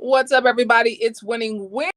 What's up, everybody? It's Winning Wednesday.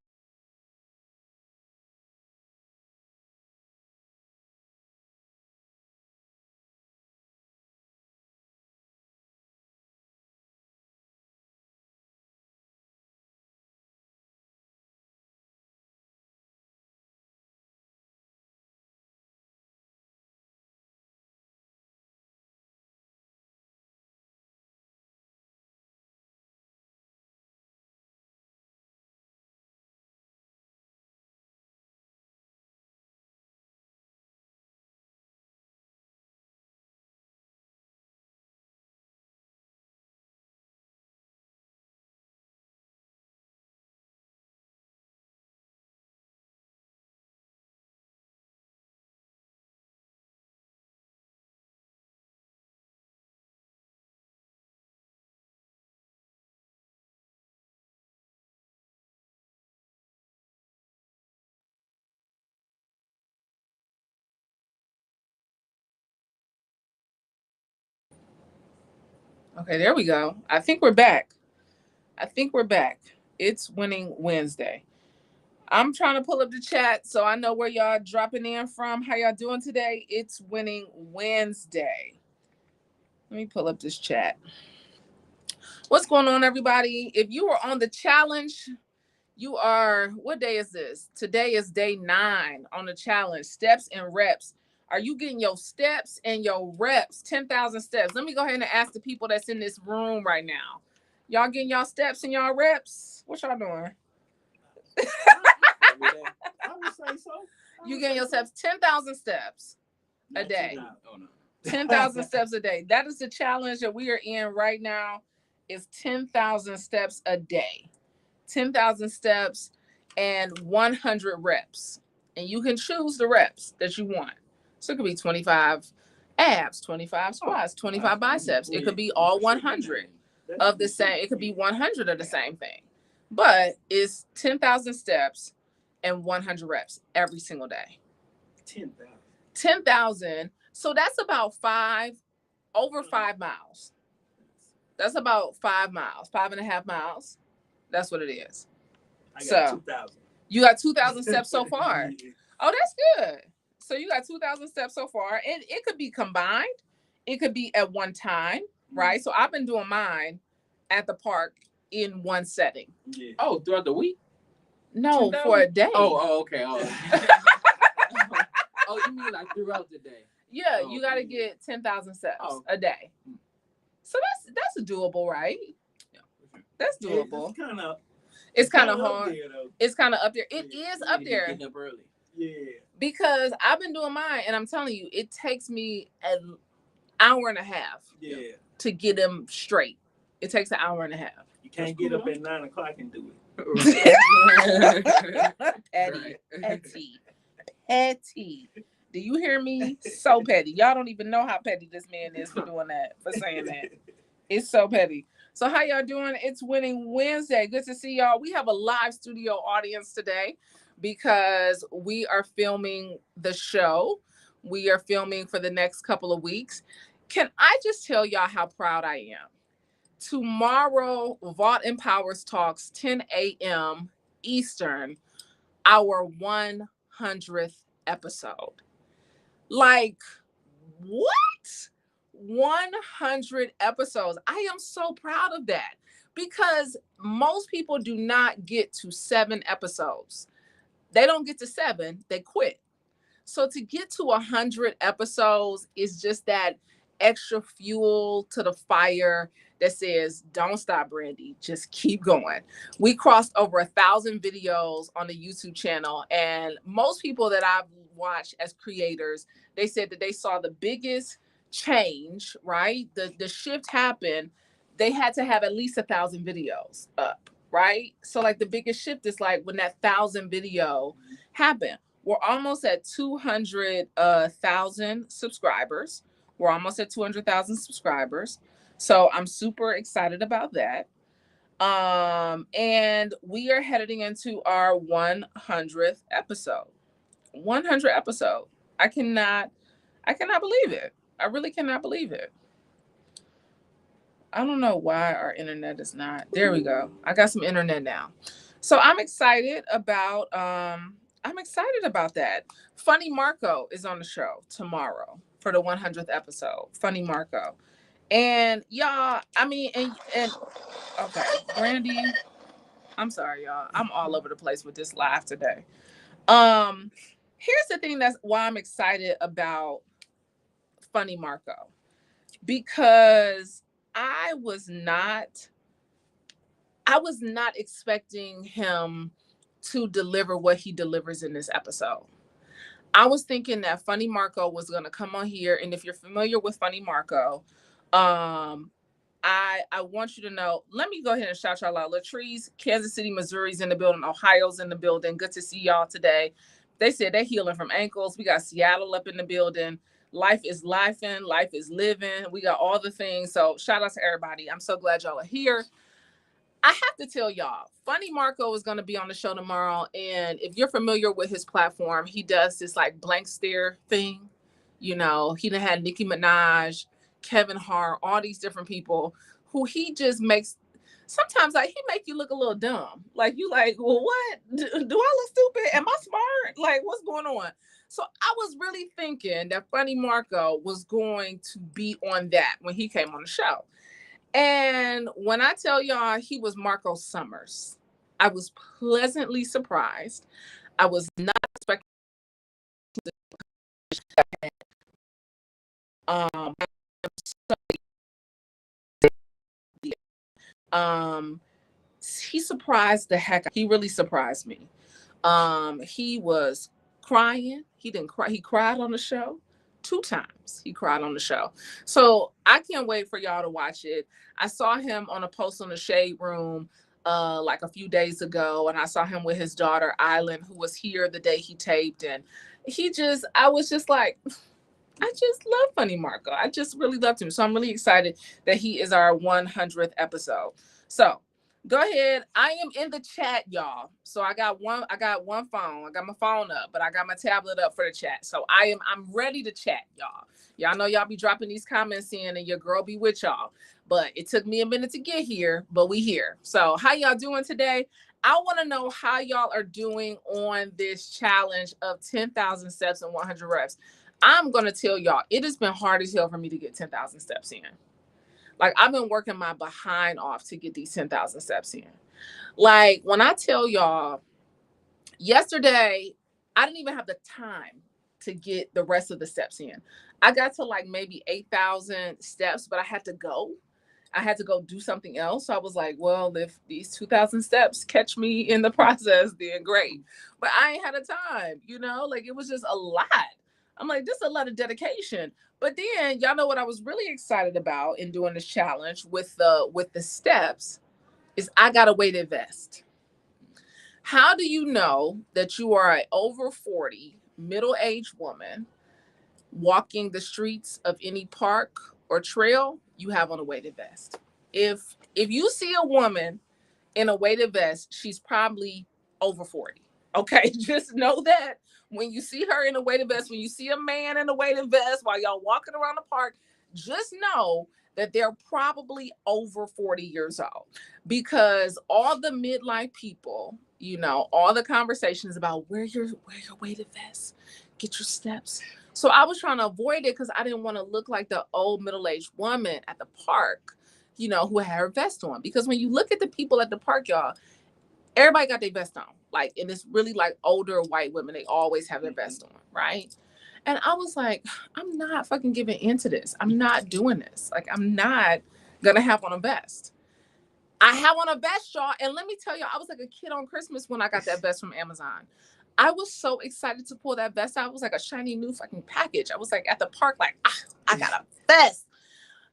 Okay, there we go. I think we're back. It's Winning Wednesday. I'm trying to pull up the chat so I know where y'all dropping in from. How y'all doing today? It's Winning Wednesday. Let me pull up this chat. What's going on, everybody? If you were on the challenge, what day is this? Today is day 9 on the challenge, steps and reps. Are you getting your steps and your reps, 10,000 steps? Let me go ahead and ask the people that's in this room right now. Y'all getting y'all steps and y'all reps? What y'all doing? I would say so. You getting yourselves 10,000 steps a day. 10,000 steps a day. That is the challenge that we are in right now, is 10,000 steps a day. 10,000 steps and 100 reps. And you can choose the reps that you want. So it could be 25 abs, 25 squats, 25 biceps. It could be all 100 of the same. It could be 100 of the same thing. But it's 10,000 steps and 100 reps every single day. 10,000. 10,000. So that's about over 5 miles. That's about 5 miles, 5.5 miles. That's what it is. I got 2,000. You got 2,000 steps so far. Oh, that's good. So you got 2,000 steps so far. And it could be combined. It could be at one time, right? So I've been doing mine at the park in one setting. Yeah. Oh, throughout the week? No, 10,000? For a day. Oh, okay. Oh. Oh, you mean like throughout the day? Yeah, you got to get 10,000 steps a day. So that's doable, right? Yeah. That's doable. It's kind of hard. It's kind of up there. It is up there. Getting up early. Yeah. Because I've been doing mine, and I'm telling you, it takes me an hour and a half. Yeah. To get them straight. It takes an hour and a half. You can't get up at 9 o'clock and do it. Petty. Do you hear me? So petty. Y'all don't even know how petty this man is for doing that, for saying that. It's so petty. So how y'all doing? It's Winning Wednesday. Good to see y'all. We have a live studio audience today because we are filming the show. We are filming for the next couple of weeks. Can I just tell y'all how proud I am? Tomorrow, Vault Empowers talks 10 a.m. Eastern, our 100th episode. Like, what? 100 episodes. I am so proud of that because most people do not get to 7 episodes. They don't get to 7, they quit. So to get to 100 episodes is just that extra fuel to the fire that says, don't stop, Brandi, just keep going. We crossed over 1,000 videos on the YouTube channel, and most people that I've watched as creators, they said that they saw the biggest change, right? The shift happened. They had to have at least 1,000 videos up, right? So like the biggest shift is like when that 1,000 video happened. We're almost at 200,000 subscribers. We're almost at 200,000 subscribers. So I'm super excited about that. And we are heading into our 100th episode. 100 episode. I cannot believe it. I really cannot believe it. I don't know why our internet is not. There we go. I got some internet now. So I'm excited about that. Funny Marco is on the show tomorrow for the 100th episode. Funny Marco. And y'all, I mean, and okay, Brandi, I'm sorry, y'all. I'm all over the place with this live today. Um, Here's the thing that's why I'm excited about Funny Marco. Because I was not I was not expecting him to deliver what he delivers in this episode. I was thinking that Funny Marco was going to come on here, and if you're familiar with Funny Marco, um, I want you to know. Let me go ahead and shout y'all out. Latrice, Kansas City, Missouri's in the building. Ohio's in the building. Good to see y'all today. They said they're healing from ankles. We got Seattle up in the building. Life is lifing. Life is living. We got all the things. So shout out to everybody. I'm so glad y'all are here. I have to tell y'all, Funny Marco is going to be on the show tomorrow. And if you're familiar with his platform, he does this like blank stare thing. You know, he done had Nicki Minaj, Kevin Hart, all these different people who he just makes. Sometimes like he make you look a little dumb. Like you like, well, what? Do I look stupid? Am I smart? Like what's going on? So I was really thinking that Funny Marco was going to be on that when he came on the show. And when I tell y'all he was Marco Summers, I was pleasantly surprised. I was not expecting um um he surprised the heck. He really surprised me. He was crying. He didn't cry. He cried on the show 2 times. He cried on the show. So I can't wait for y'all to watch it. I saw him on a post on the Shade Room like a few days ago, and I saw him with his daughter Island, who was here the day he taped, and I was just like, I just love Funny Marco. I just really loved him. So I'm really excited that he is our 100th episode. So go ahead. I am in the chat, y'all. So I got one phone. I got my phone up, but I got my tablet up for the chat. So I'm ready to chat, y'all. Y'all know y'all be dropping these comments in and your girl be with y'all. But it took me a minute to get here, but we here. So how y'all doing today? I want to know how y'all are doing on this challenge of 10,000 steps and 100 reps. I'm going to tell y'all, it has been hard as hell for me to get 10,000 steps in. Like, I've been working my behind off to get these 10,000 steps in. Like, when I tell y'all, yesterday, I didn't even have the time to get the rest of the steps in. I got to like maybe 8,000 steps, but I had to go. I had to go do something else. So I was like, well, if these 2,000 steps catch me in the process, then great. But I ain't had a time, like it was just a lot. I'm like, this is a lot of dedication. But then y'all know what I was really excited about in doing this challenge with the steps is I got a weighted vest. How do you know that you are an over 40 middle-aged woman walking the streets of any park or trail? You have on a weighted vest. If you see a woman in a weighted vest, she's probably over 40. Okay, just know that when you see her in a weighted vest, when you see a man in a weighted vest while y'all walking around the park, just know that they're probably over 40 years old, because all the midlife people, all the conversations about wear your weighted vest, get your steps. So I was trying to avoid it because I didn't want to look like the old middle-aged woman at the park, who had her vest on. Because when you look at the people at the park, y'all, everybody got their vest on. Like, and it's really like older white women. They always have their vest on, right? And I was like, I'm not fucking giving into this. I'm not doing this. Like, I'm not gonna have on a vest. I have on a vest, y'all. And let me tell y'all, I was like a kid on Christmas when I got that vest from Amazon. I was so excited to pull that vest out. It was like a shiny new fucking package. I was like at the park, like, I got a vest.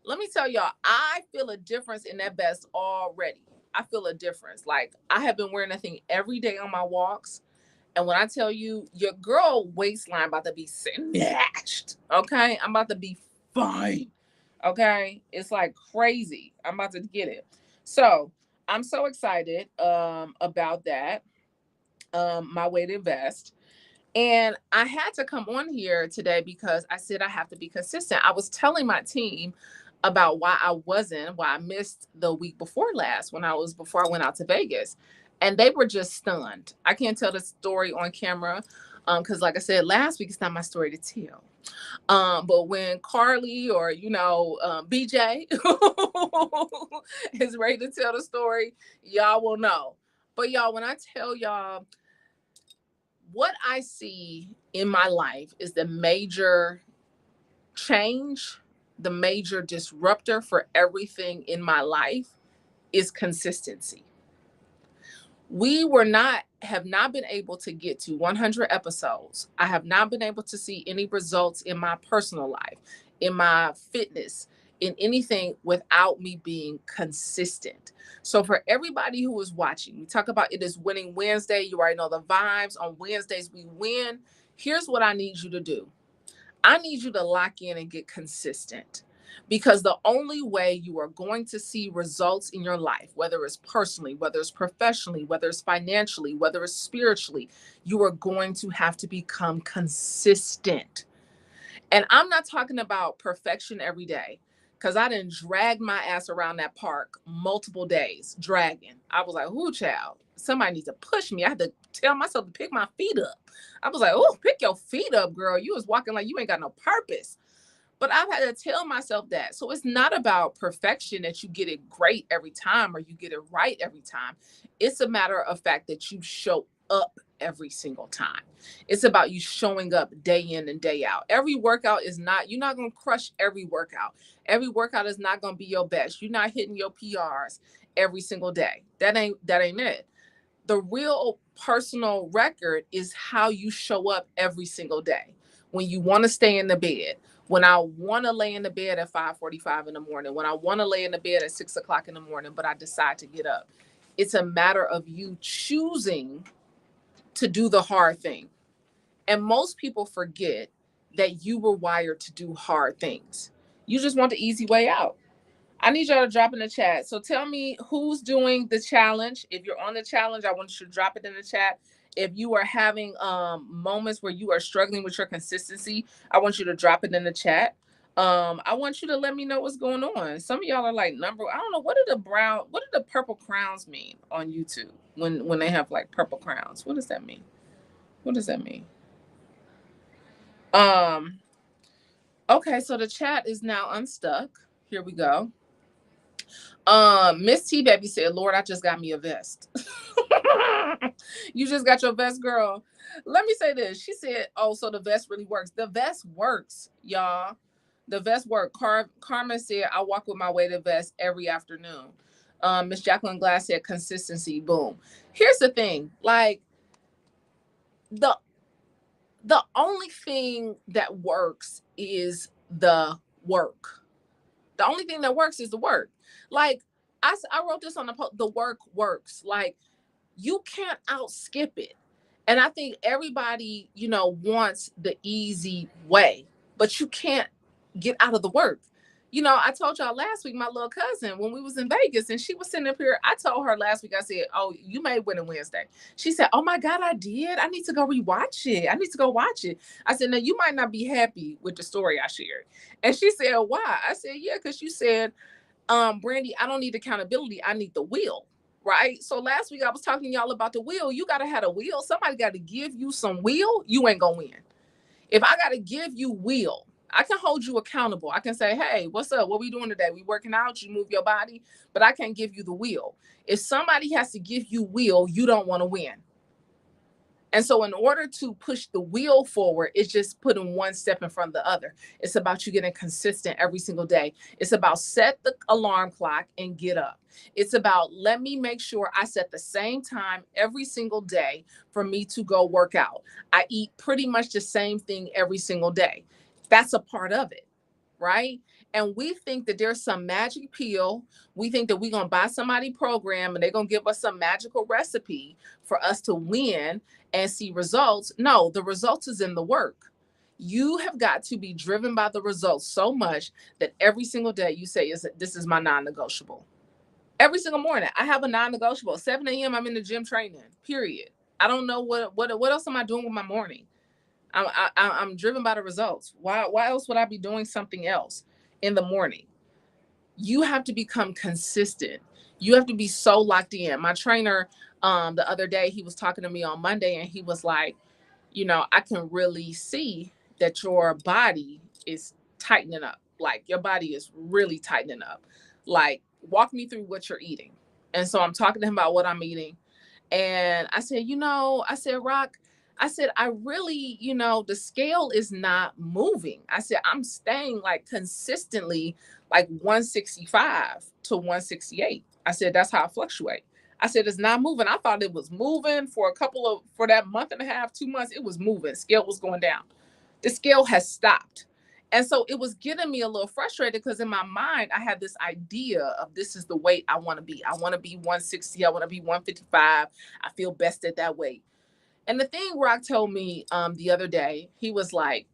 Let me tell y'all, I feel a difference in that vest already. I feel a difference. Like, I have been wearing that thing every day on my walks. And when I tell you, your girl waistline about to be snatched, okay? I'm about to be fine, okay? It's like crazy. I'm about to get it. So I'm so excited about that, my weighted vest. And I had to come on here today because I said I have to be consistent. I was telling my team, about why I missed the week before last before I went out to Vegas. And they were just stunned. I can't tell the story on camera because, like I said, last week it's not my story to tell. But when Carly or BJ is ready to tell the story, y'all will know. But y'all, when I tell y'all what I see in my life is the major change, the major disruptor for everything in my life is consistency. We have not been able to get to 100 episodes. I have not been able to see any results in my personal life, in my fitness, in anything without me being consistent. So for everybody who is watching, we talk about it is Winning Wednesday. You already know the vibes. On Wednesdays, we win. Here's what I need you to do. I need you to lock in and get consistent, because the only way you are going to see results in your life, whether it's personally, whether it's professionally, whether it's financially, whether it's spiritually, you are going to have to become consistent. And I'm not talking about perfection every day, because I didn't drag my ass around that park multiple days, dragging. I was like, "Ooh, child, somebody needs to push me." I had to tell myself to pick my feet up. I was like, "Oh, pick your feet up, girl. You was walking like you ain't got no purpose." But I've had to tell myself that. So it's not about perfection, that you get it great every time or you get it right every time. It's a matter of fact that you show up every single time. It's about you showing up day in and day out. Every workout you're not going to crush every workout. Every workout is not going to be your best. You're not hitting your PRs every single day. That ain't it. The real personal record is how you show up every single day. When you want to stay in the bed, when I want to lay in the bed at 5:45 in the morning, when I want to lay in the bed at 6 o'clock in the morning, but I decide to get up. It's a matter of you choosing to do the hard thing. And most people forget that you were wired to do hard things. You just want the easy way out. I need y'all to drop in the chat. So tell me who's doing the challenge. If you're on the challenge, I want you to drop it in the chat. If you are having moments where you are struggling with your consistency, I want you to drop it in the chat. I want you to let me know what's going on. Some of y'all are like I don't know, what do the purple crowns mean on YouTube when they have like purple crowns? What does that mean? What does that mean? Okay, so the chat is now unstuck. Here we go. Miss T Baby said, "Lord, I just got me a vest." You just got your vest, girl. Let me say this. She said, "Oh, so the vest really works." The vest works, y'all. The vest work. Carmen said, "I walk with my weighted vest every afternoon." Miss Jacqueline Glass said, "Consistency." Boom. Here's the thing. Like the only thing that works is the work. The only thing that works is the work. Like I wrote this on the post. The work works. Like you can't outskip it. And I think everybody, wants the easy way, but you can't get out of the work. I told y'all last week, my little cousin, when we was in Vegas and she was sitting up here, I told her last week, I said, "Oh, you made Winning Wednesday." She said, "Oh my God, I did. I need to go rewatch it. I need to go watch it." I said, "Now you might not be happy with the story I shared." And she said, "Why?" I said, "Yeah, because you said, Brandi, I don't need accountability. I need the will." Right. So last week I was talking to y'all about the will. You got to have a will. Somebody got to give you some will. You ain't going to win. If I got to give you will, I can hold you accountable. I can say, "Hey, what's up? What we doing today? We working out, you move your body," but I can't give you the will. If somebody has to give you will, you don't want to win. And so in order to push the wheel forward, it's just putting one step in front of the other. It's about you getting consistent every single day. It's about set the alarm clock and get up. It's about let me make sure I set the same time every single day for me to go work out. I eat pretty much the same thing every single day. That's a part of it, right? And we think that there's some magic pill. We think that we're going to buy somebody program and they're going to give us some magical recipe for us to win and see results. No, the results is in the work. You have got to be driven by the results so much that every single day you say, "This is my non-negotiable." Every single morning, I have a non-negotiable. 7 a.m. I'm in the gym training. Period. I don't know what else am I doing with my morning. I'm driven by the results. Why else would I be doing something else in the morning? You have to become consistent. You have to be so locked in. My trainer, the other day, he was talking to me on Monday and he was like, I can really see that your body is tightening up. Like your body is really tightening up. Like, walk me through what you're eating. And so I'm talking to him about what I'm eating. And I said, I said, Rock, I said, I really, the scale is not moving. I said, I'm staying like consistently like 165 to 168. I said, that's how I fluctuate. I said, it's not moving. I thought it was moving for that month and a half, 2 months, it was moving. Scale was going down. The scale has stopped. And so it was getting me a little frustrated because in my mind, I had this idea of this is the weight I want to be. I want to be 160. I want to be 155. I feel best at that weight. And the thing Rock told me the other day, he was like,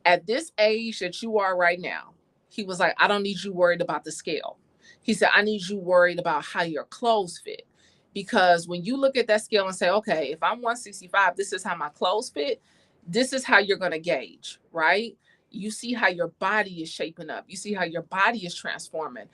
at this age that you are right now, he was like, I don't need you worried about the scale. He said, I need you worried about how your clothes fit. Because when you look at that scale and say, okay, if I'm 165, this is how my clothes fit. This is how you're going to gauge, right? You see how your body is shaping up. You see how your body is transforming.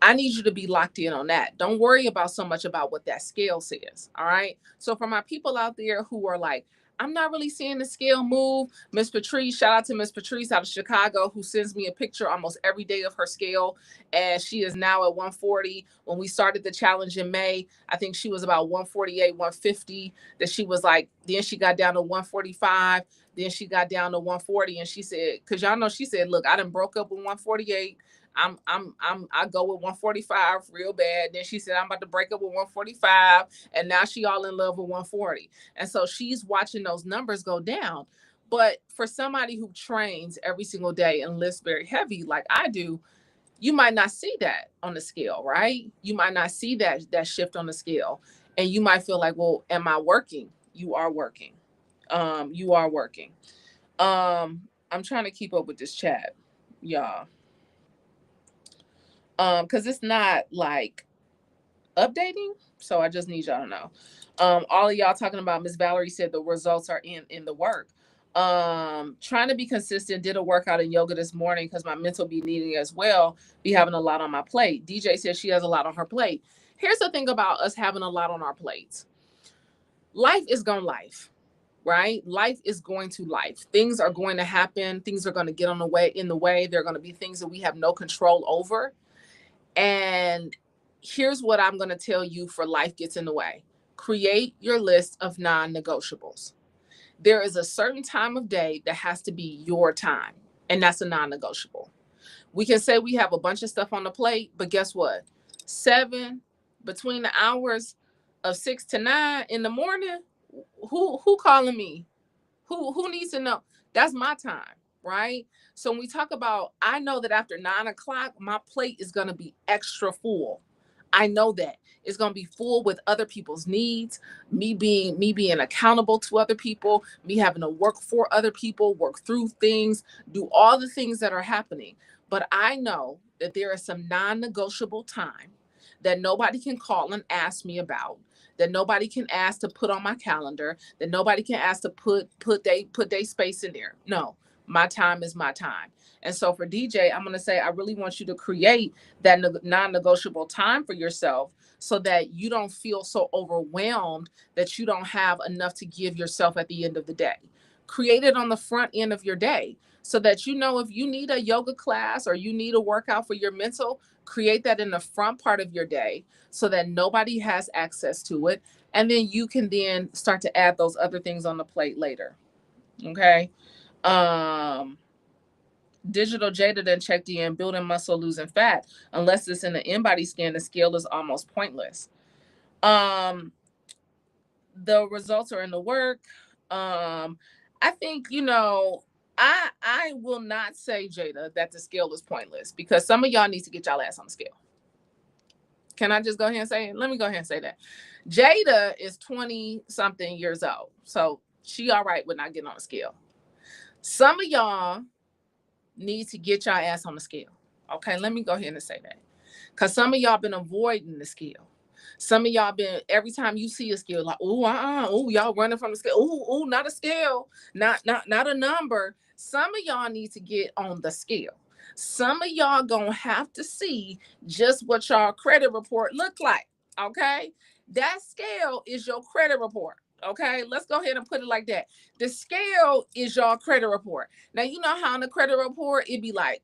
I need you to be locked in on that. Don't worry about so much about what that scale says. All right. So for my people out there who are like, I'm not really seeing the scale move. Miss Patrice, shout out to Miss Patrice out of Chicago, who sends me a picture almost every day of her scale. And she is now at 140. When we started the challenge in May, I think she was about 148, 150. That she was like, then she got down to 145. Then she got down to 140. And she said, because y'all know, she said, look, I done broke up with 148. I go with 145 real bad. Then she said, I'm about to break up with 145. And now she all in love with 140. And so she's watching those numbers go down. But for somebody who trains every single day and lifts very heavy like I do, you might not see that on the scale, right? You might not see that shift on the scale. And you might feel like, well, am I working? You are working. You are working. I'm trying to keep up with this chat, y'all. Because it's not like updating. So I just need y'all to know. All of y'all talking about Miss Valerie said the results are in the work. Trying to be consistent, did a workout in yoga this morning because my mental be needing as well, be having a lot on my plate. DJ says she has a lot on her plate. Here's the thing about us having a lot on our plates. Life is gonna life, right? Life is going to life. Things are going to happen. Things are going to get in the way. There are going to be things that we have no control over. And here's what I'm going to tell you for life gets in the way. Create your list of non-negotiables. There is a certain time of day that has to be your time, and that's a non-negotiable. We can say we have a bunch of stuff on the plate, but guess what? Between the hours of 6 to 9 in the morning, who calling me? Who needs to know? That's my time, right? So when we talk about, I know that after 9 o'clock, my plate is going to be extra full. I know that it's going to be full with other people's needs, me being accountable to other people, me having to work for other people, work through things, do all the things that are happening. But I know that there is some non-negotiable time that nobody can call and ask me about, that nobody can ask to put on my calendar, that nobody can ask to put they space in there. No, my time is my time. And so for DJ, I'm going to say, I really want you to create that non-negotiable time for yourself so that you don't feel so overwhelmed that you don't have enough to give yourself at the end of the day. Create it on the front end of your day so that if you need a yoga class or you need a workout for your mental, create that in the front part of your day so that nobody has access to it. And then you can then start to add those other things on the plate later. Okay. Digital Jada then checked in, building muscle, losing fat. Unless it's in the in-body scan, the scale is almost pointless. The results are in the work. I think, I will not say, Jada, that the scale is pointless because some of y'all need to get y'all ass on the scale. Can I just go ahead and say it? Let me go ahead and say that. Jada is 20 something years old. So she all right with not getting on the scale. Some of y'all need to get your ass on the scale. Okay, let me go ahead and say that. Because some of y'all been avoiding the scale. Some of y'all been, every time you see a scale, like, y'all running from the scale. Not a scale, not a number. Some of y'all need to get on the scale. Some of y'all gonna have to see just what y'all credit report look like. Okay, that scale is your credit report. Okay, let's go ahead and put it like that. The scale is your credit report. Now you know how in the credit report it be like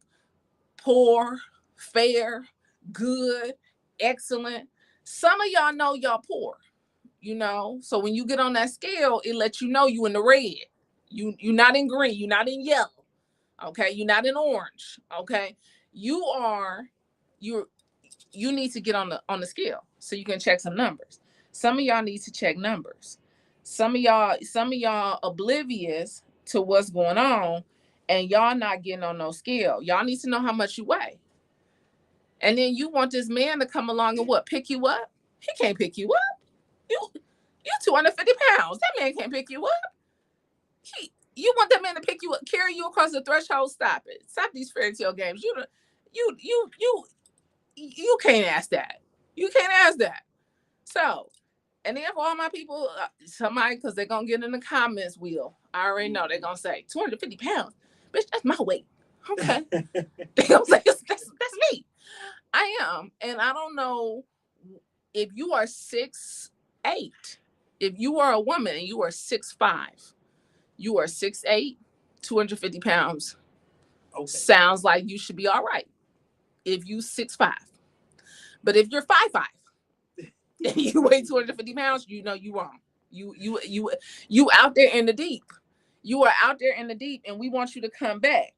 poor, fair, good, excellent. Some of y'all know y'all poor, so when you get on that scale, it lets you know you in the red. You're not in green, you're not in yellow. Okay, you're not in orange. Okay, you are you need to get on the scale so you can check some numbers. Some of y'all need to check numbers. Some of y'all oblivious to what's going on, and y'all not getting on no scale. Y'all need to know how much you weigh. And then you want this man to come along and what? Pick you up? He can't pick you up. You 250 pounds. That man can't pick you up. You want that man to pick you up, carry you across the threshold? Stop it. Stop these fairy tale games. You can't ask that. You can't ask that. So, and then for all my people, somebody, because they're going to get in the comments wheel. I already know they're going to say 250 pounds. Bitch, that's my weight. Okay. They're going to say, that's me. I am. And I don't know if you are 6'8". If you are a woman and you are 6'5", you are 6'8", 250 pounds. Okay. Sounds like you should be all right if you 6'5". But if you're 5'5", and you weigh 250 pounds, you know you wrong. You out there in the deep. You are out there in the deep, and we want you to come back.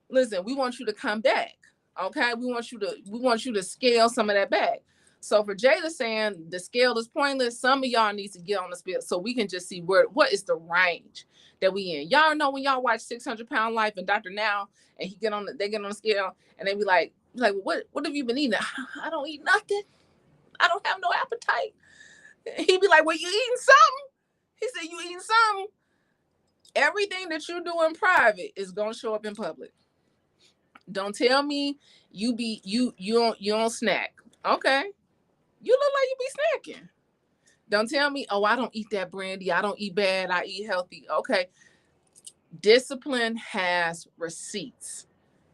Listen, we want you to come back. Okay, we want you to scale some of that back. So for Jada saying the scale is pointless, some of y'all need to get on the scale so we can just see what is the range that we in. Y'all know when y'all watch 600 Pound Life and Dr. Now, and they get on the scale and they be like, what have you been eating? I don't eat nothing. I don't have no appetite. He be like, well, you eating something? He said, you eating something? Everything that you do in private is gonna show up in public. Don't tell me you don't snack. Okay. You look like you be snacking. Don't tell me, oh, I don't eat that Brandi. I don't eat bad. I eat healthy. Okay. Discipline has receipts.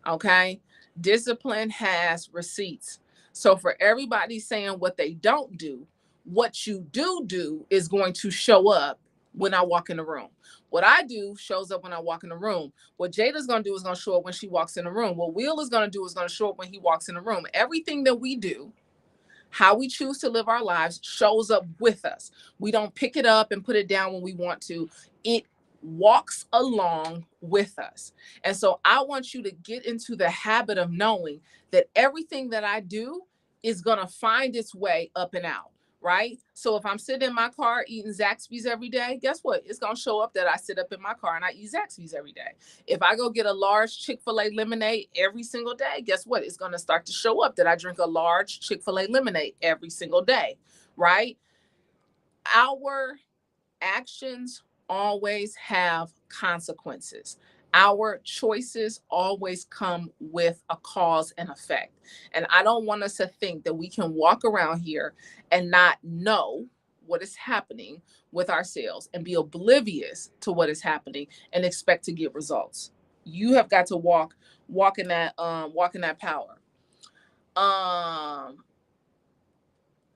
Okay. Discipline has receipts. So for everybody saying what they don't do, what you do is going to show up when I walk in the room. What I do shows up when I walk in the room. What Jada's going to do is going to show up when she walks in the room. What Will is going to do is going to show up when he walks in the room. Everything that we do, how we choose to live our lives, shows up with us. We don't pick it up and put it down when we want to. It walks along with us. And so I want you to get into the habit of knowing that everything that I do is going to find its way up and out. Right? So if I'm sitting in my car eating Zaxby's every day, guess what? It's going to show up that I sit up in my car and I eat Zaxby's every day. If I go get a large Chick-fil-A lemonade every single day, guess what? It's going to start to show up that I drink a large Chick-fil-A lemonade every single day. Right? Our actions always have consequences. Our choices always come with a cause and effect. And I don't want us to think that we can walk around here and not know what is happening with ourselves and be oblivious to what is happening and expect to get results. You have got to walk in that power.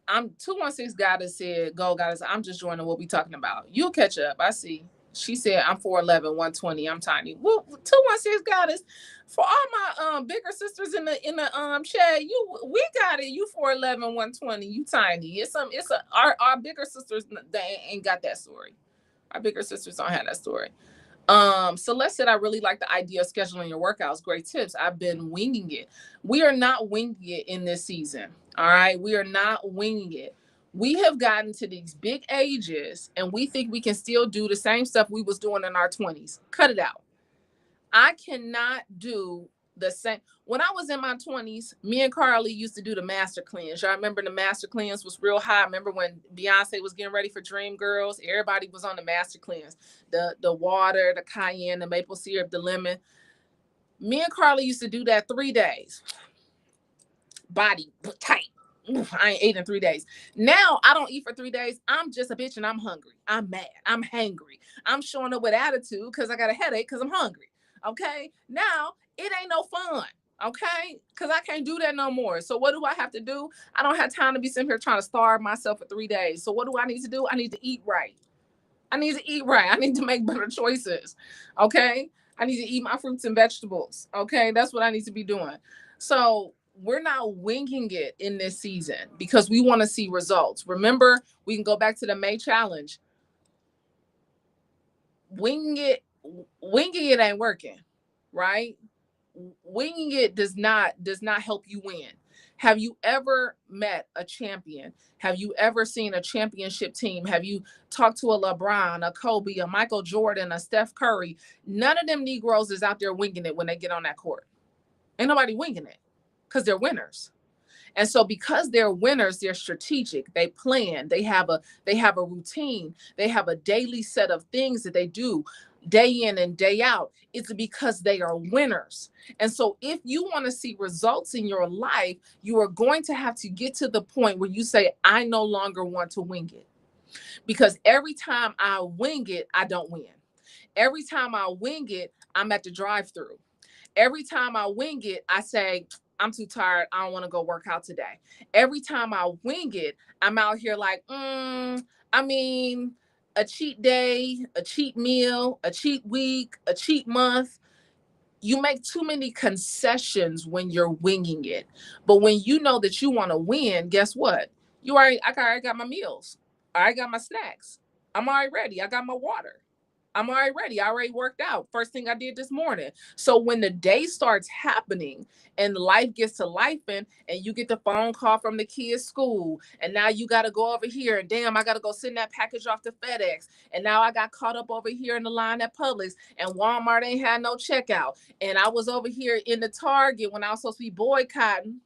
I'm 216 Goddess said, go Goddess, I'm just joining what we talking about. You'll catch up. I see. She said, I'm 4'11", 120. I'm tiny. Well, 216 Goddess. For all my bigger sisters in the chat, we got it. You 4'11", 120. You tiny. Our bigger sisters, they ain't got that story. Our bigger sisters don't have that story. Celeste said, I really like the idea of scheduling your workouts. Great tips. I've been winging it. We are not winging it in this season. All right. We are not winging it. We have gotten to these big ages and we think we can still do the same stuff we was doing in our 20s. Cut it out. I cannot do the same. When I was in my 20s, me and Carly used to do the master cleanse. Y'all remember the master cleanse was real high. Remember when Beyonce was getting ready for Dream Girls? Everybody was on the master cleanse. The water, the cayenne, the maple syrup, the lemon. Me and Carly used to do that 3 days. Body tight. I ain't ate in 3 days. Now I don't eat for 3 days. I'm just a bitch and I'm hungry. I'm mad. I'm hangry. I'm showing up with attitude because I got a headache because I'm hungry. Okay. Now it ain't no fun. Okay, because I can't do that no more. So what do I have to do? I don't have time to be sitting here trying to starve myself for 3 days. So what do I need to do? I need to eat right. I need to eat right. I need to make better choices. Okay. I need to eat my fruits and vegetables. Okay. That's what I need to be doing. So we're not winging it in this season because we want to see results. Remember, we can go back to the May challenge. Winging it ain't working, right? Winging it does not help you win. Have you ever met a champion? Have you ever seen a championship team? Have you talked to a LeBron, a Kobe, a Michael Jordan, a Steph Curry? None of them Negroes is out there winging it when they get on that court. Ain't nobody winging it because they're winners. And so because they're winners, they're strategic. They plan. They have a routine. They have a daily set of things that they do day in and day out. It's because they are winners. And so if you want to see results in your life, you are going to have to get to the point where you say, I no longer want to wing it. Because every time I wing it, I don't win. Every time I wing it, I'm at the drive-through. Every time I wing it, I say, I'm too tired. I don't want to go work out today. Every time I wing it, I'm out here like, a cheat day, a cheat meal, a cheat week, a cheat month. You make too many concessions when you're winging it. But when you know that you want to win, guess what? I already got my meals. I already got my snacks. I'm already ready. I got my water. I'm already ready. I already worked out. First thing I did this morning. So when the day starts happening and life gets to life and you get the phone call from the kids' school, and now you got to go over here and damn, I got to go send that package off to FedEx. And now I got caught up over here in the line at Publix and Walmart ain't had no checkout. And I was over here in the Target when I was supposed to be boycotting.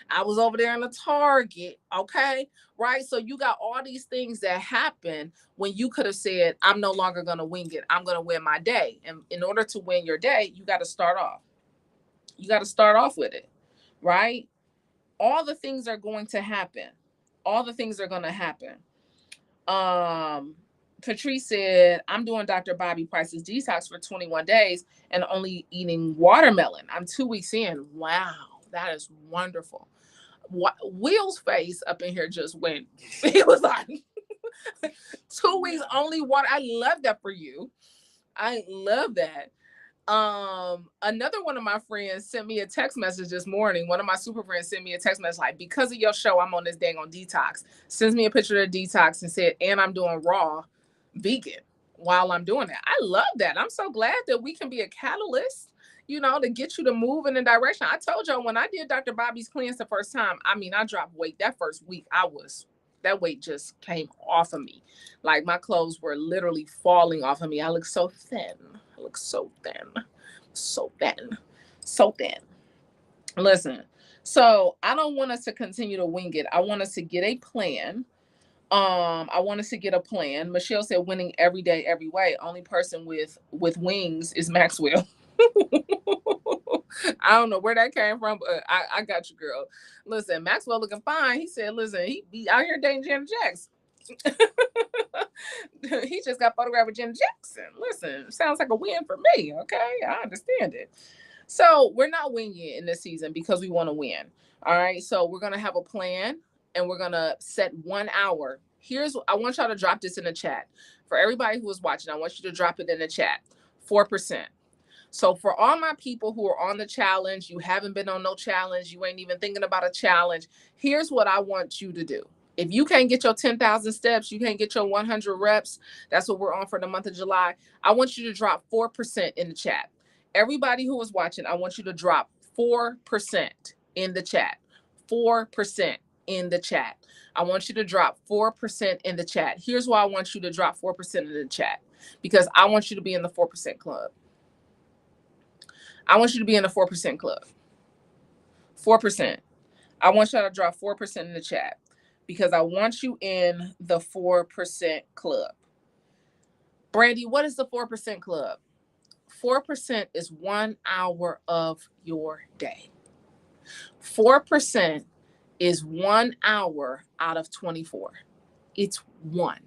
I was over there in the Target, okay? Right? So you got all these things that happen when you could have said, I'm no longer going to wing it. I'm going to win my day. And in order to win your day, you got to start off. You got to start off with it, right? All the things are going to happen. All the things are going to happen. Patrice said, I'm doing Dr. Bobby Price's detox for 21 days and only eating watermelon. I'm 2 weeks in. Wow, that is wonderful. Will's face up in here just went. He was like, 2 weeks only water. I love that for you. I love that. Another one of my friends sent me a text message this morning. One of my super friends sent me a text message like, because of your show, I'm on this dang on detox. Sends me a picture of the detox and said, and I'm doing raw vegan while I'm doing that. I love that. I'm so glad that we can be a catalyst, to get you to move in a direction. I told y'all when I did Dr. Bobby's cleanse the first time, I dropped weight. That first week, that weight just came off of me. Like my clothes were literally falling off of me. I look so thin. So thin. Listen, so I don't want us to continue to wing it. I want us to get a plan. I want us to get a plan. Michelle said winning every day, every way. Only person with wings is Maxwell. I don't know where that came from, but I got you, girl. Listen, Maxwell looking fine. He said, listen, he be out here dating Janet Jackson. He just got photographed with Janet Jackson. Listen, sounds like a win for me. Okay, I understand it. So we're not winging it in this season because we want to win. All right, so we're gonna have a plan and we're gonna set 1 hour. I want y'all to drop this in the chat. For everybody who is watching, I want you to drop it in the chat. 4%. So for all my people who are on the challenge, you haven't been on no challenge, you ain't even thinking about a challenge, here's what I want you to do. If you can't get your 10,000 steps, you can't get your 100 reps, that's what we're on for the month of July, I want you to drop 4% in the chat. Everybody who is watching, I want you to drop 4% in the chat. 4% in the chat. I want you to drop 4% in the chat. Here's why I want you to drop 4% in the chat. Because I want you to be in the 4% club. I want you to be in the 4% club. 4%. I want y'all to drop 4% in the chat because I want you in the 4% club. Brandi, what is the 4% club? 4% is 1 hour of your day. 4% is 1 hour out of 24. It's 1.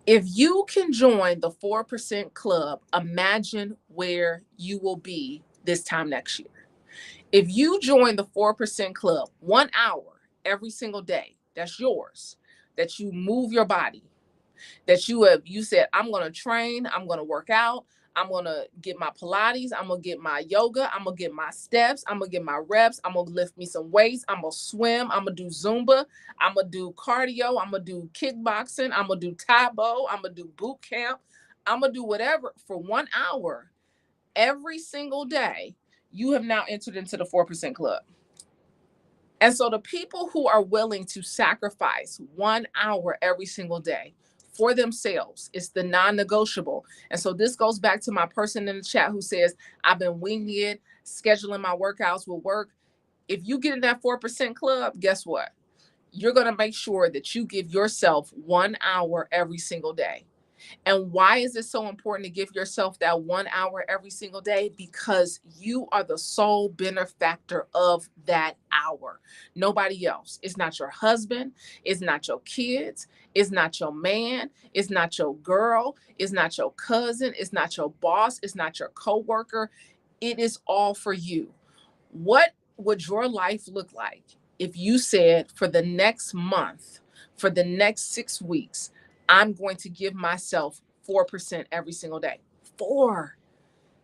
If you can join the 4% club, imagine where you will be this time next year. If you join the 4% club, 1 hour every single day, that's yours, that you move your body, that you said, I'm going to train, I'm going to work out, I'm going to get my Pilates, I'm going to get my yoga, I'm going to get my steps, I'm going to get my reps, I'm going to lift me some weights, I'm going to swim, I'm going to do Zumba, I'm going to do cardio, I'm going to do kickboxing, I'm going to do Taebo, I'm going to do boot camp, I'm going to do whatever for 1 hour every single day. You have now entered into the 4% club. And so the people who are willing to sacrifice 1 hour every single day for themselves, it's the non-negotiable. And so this goes back to my person in the chat who says, I've been winging it, scheduling my workouts will work. If you get in that 4% club, guess what? You're going to make sure that you give yourself 1 hour every single day. And why is it so important to give yourself that 1 hour every single day? Because you are the sole benefactor of that hour. Nobody else. It's not your husband. It's not your kids. It's not your man. It's not your girl. It's not your cousin. It's not your boss. It's not your coworker. It is all for you. What would your life look like if you said, for the next month, for the next 6 weeks, I'm going to give myself 4% every single day? 4.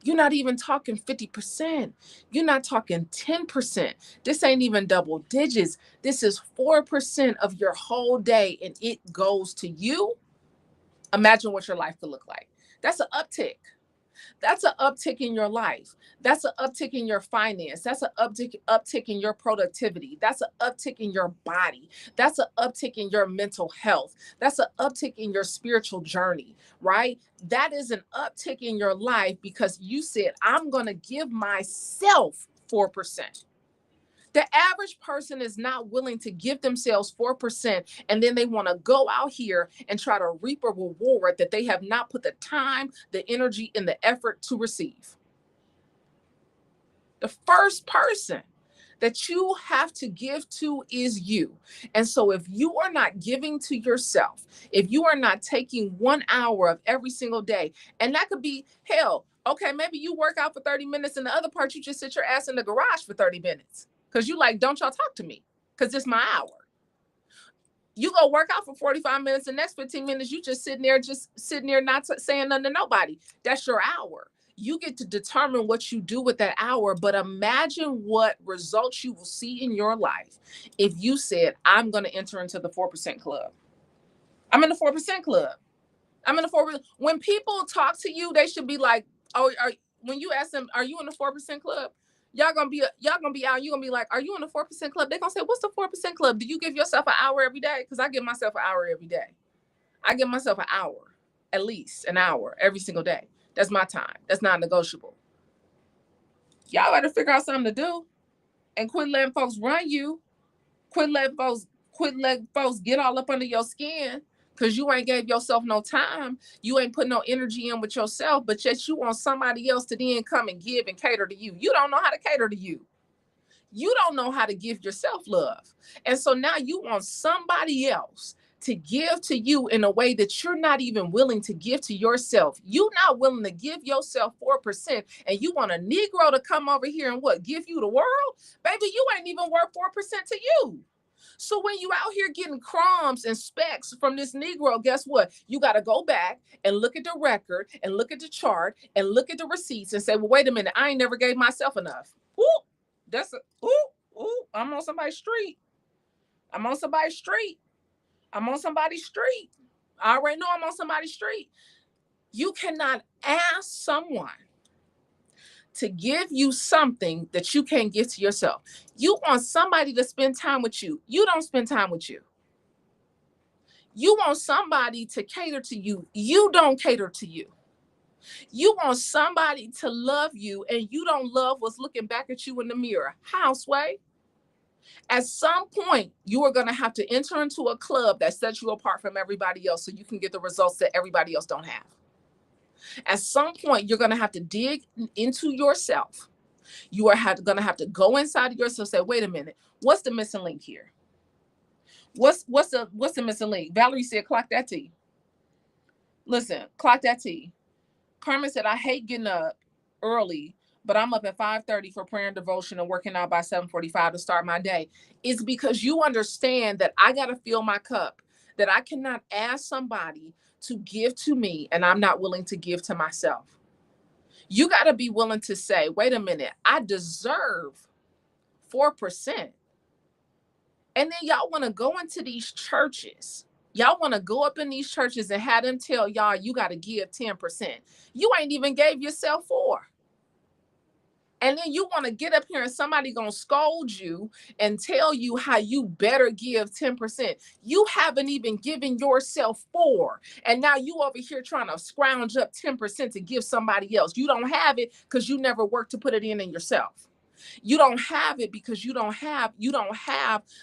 You're not even talking 50%. You're not talking 10%. This ain't even double digits. This is 4% of your whole day, and it goes to you. Imagine what your life could look like. That's an uptick. That's an uptick in your life. That's an uptick in your finance. That's an uptick in your productivity. That's an uptick in your body. That's an uptick in your mental health. That's an uptick in your spiritual journey, right? That is an uptick in your life because you said, I'm going to give myself 4%. The average person is not willing to give themselves 4%, and then they want to go out here and try to reap a reward that they have not put the time, the energy, and the effort to receive. The first person that you have to give to is you. And so if you are not giving to yourself, if you are not taking 1 hour of every single day, and that could be, hell, okay, maybe you work out for 30 minutes and the other part, you just sit your ass in the garage for 30 minutes. Because you like, don't y'all talk to me, because it's my hour. You go work out for 45 minutes, the next 15 minutes, you just sitting there, not saying nothing to nobody. That's your hour. You get to determine what you do with that hour, but imagine what results you will see in your life if you said, I'm going to enter into the 4% club. I'm in the 4% club. I'm in the 4%. When people talk to you, they should be like, oh, when you ask them, are you in the 4% club? Y'all gonna be out. You're gonna be like, are you in the 4% club? They're gonna say, what's the 4% club? Do you give yourself an hour every day? Because I give myself an hour every day. I give myself an hour, at least an hour every single day. That's my time. That's not negotiable. Y'all better figure out something to do and quit letting folks run you. Quit letting folks get all up under your skin because you ain't gave yourself no time. You ain't put no energy in with yourself, but yet you want somebody else to then come and give and cater to you. You don't know how to cater to you. You don't know how to give yourself love. And so now you want somebody else to give to you in a way that you're not even willing to give to yourself. You're not willing to give yourself 4%, and you want a Negro to come over here and what? Give you the world? Baby, you ain't even worth 4% to you. So when you out here getting crumbs and specks from this Negro, guess what? You got to go back and look at the record and look at the chart and look at the receipts and say, well, wait a minute, I ain't never gave myself enough. I'm on somebody's street. I'm on somebody's street. I'm on somebody's street. I already know I'm on somebody's street. You cannot ask someone to give you something that you can't give to yourself. You want somebody to spend time with you. You don't spend time with you. You want somebody to cater to you. You don't cater to you. You want somebody to love you, and you don't love what's looking back at you in the mirror. Houseway. At some point, you are going to have to enter into a club that sets you apart from everybody else so you can get the results that everybody else don't have. At some point, you're going to have to dig into yourself. You are going to have to go inside of yourself and say, wait a minute, what's the missing link here? What's the missing link? Valerie said, clock that T. Listen, clock that T. Carmen said, I hate getting up early but I'm up at 5:30 for prayer and devotion and working out by 7:45 to start my day. It's because you understand that I got to fill my cup, that I cannot ask somebody to give to me and I'm not willing to give to myself. You got to be willing to say, wait a minute, I deserve 4%. And then y'all want to go into these churches. Y'all want to go up in these churches and have them tell y'all you got to give 10%. You ain't even gave yourself 4. And then you want to get up here and somebody going to scold you and tell you how you better give 10%. You haven't even given yourself 4. And now you over here trying to scrounge up 10% to give somebody else. You don't have it because you never worked to put it in yourself. You don't have it because you don't have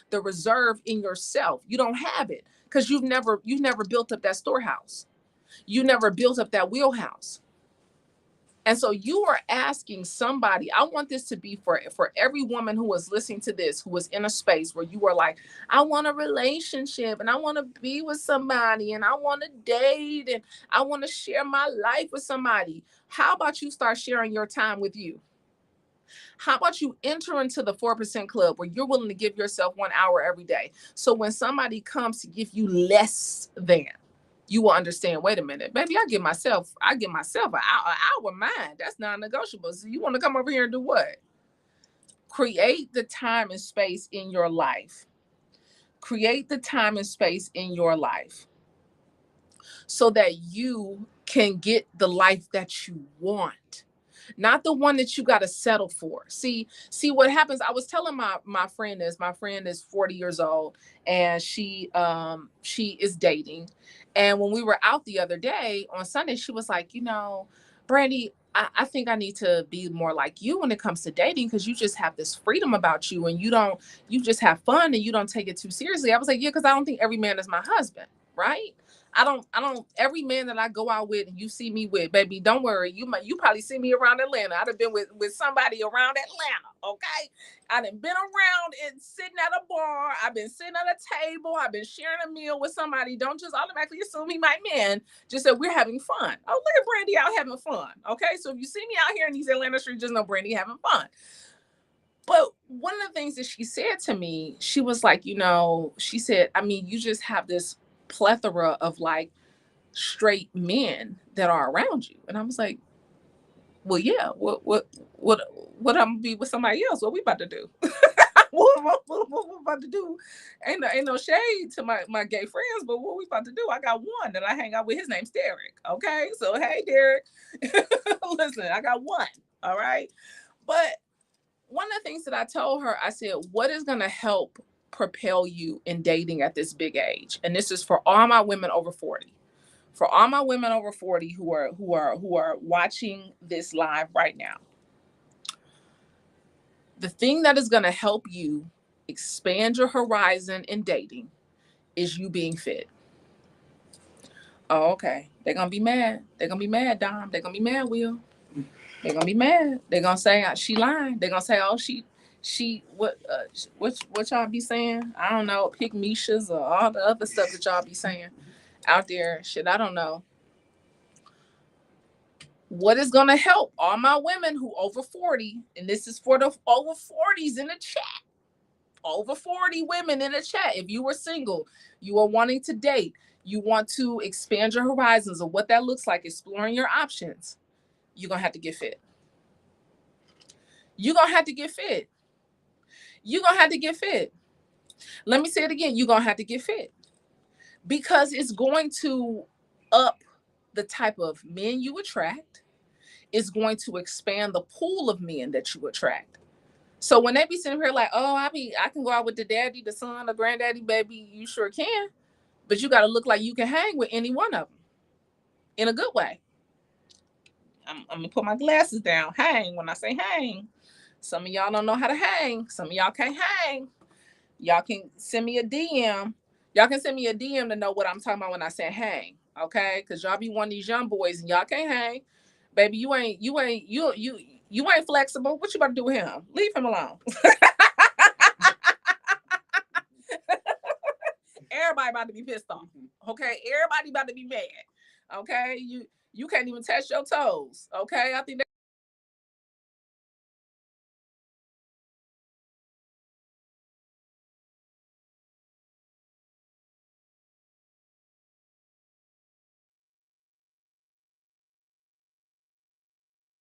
the reserve in yourself. You don't have it because you've never built up that storehouse. You never built up that wheelhouse. And so you are asking somebody, I want this to be for every woman who is listening to this, who is in a space where you are like, I want a relationship and I want to be with somebody and I want to date and I want to share my life with somebody. How about you start sharing your time with you? How about you enter into the 4% club where you're willing to give yourself 1 hour every day? So when somebody comes to give you less than, you will understand, wait a minute, baby, I give myself an hour mine. That's non-negotiable. So you want to come over here and do what? Create the time and space in your life. Create the time and space in your life so that you can get the life that you want. Not the one that you got to settle for. See what happens. I was telling my friend this. My friend is 40 years old and she is dating. And when we were out the other day on Sunday, she was like, Brandi, I think I need to be more like you when it comes to dating because you just have this freedom about you and you just have fun and you don't take it too seriously. I was like, yeah, because I don't think every man is my husband, right? I don't every man that I go out with and you see me with, baby, don't worry. You probably see me around Atlanta. I'd have been with somebody around Atlanta. Okay. I done been around and sitting at a bar. I've been sitting at a table. I've been sharing a meal with somebody. Don't just automatically assume he my man. Just that we're having fun. Oh, look at Brandi out having fun. Okay. So if you see me out here in these Atlanta streets, just know Brandi having fun. But one of the things that she said to me, she was like, she said, I mean, you just have this plethora of like straight men that are around you. And I was like, well, yeah, what I'm gonna be with somebody else? What we about to do? what we about to do? Ain't no shade to my gay friends, but what we about to do? I got one that I hang out with. His name's Derek. Okay, so hey, Derek, listen, I got one. All right, but one of the things that I told her, I said, what is going to help propel you in dating at this big age? And this is for all my women over 40. For all my women over 40 who are watching this live right now. The thing that is going to help you expand your horizon in dating is you being fit. Oh, okay. They're going to be mad. They're going to be mad, Dom. They're going to be mad, Will. They're gonna be mad. They're gonna say she lying. They're gonna say, oh, she what y'all be saying? I don't know, pick Mishas or all the other stuff that y'all be saying out there. Shit, I don't know. What is gonna help all my women who over 40, and this is for the over 40s in the chat. Over 40 women in the chat. If you were single, you are wanting to date, you want to expand your horizons of what that looks like, exploring your options. You're gonna have to get fit. You're gonna have to get fit. You're gonna have to get fit. Let me say it again. You're gonna have to get fit because it's going to up the type of men you attract. It's going to expand the pool of men that you attract. So when they be sitting here like, oh, I can go out with the daddy, the son, the granddaddy, baby, you sure can. But you got to look like you can hang with any one of them in a good way. I'm gonna put my glasses down. Hang when I say hang. Some of y'all don't know how to hang. Some of y'all can't hang. Y'all can send me a DM. Y'all can send me a DM to know what I'm talking about when I say hang. Okay? Because y'all be one of these young boys and y'all can't hang. Baby, you ain't flexible. What you about to do with him? Leave him alone. Everybody about to be pissed off. Okay? Everybody about to be mad. Okay? You can't even touch your toes. Okay? I think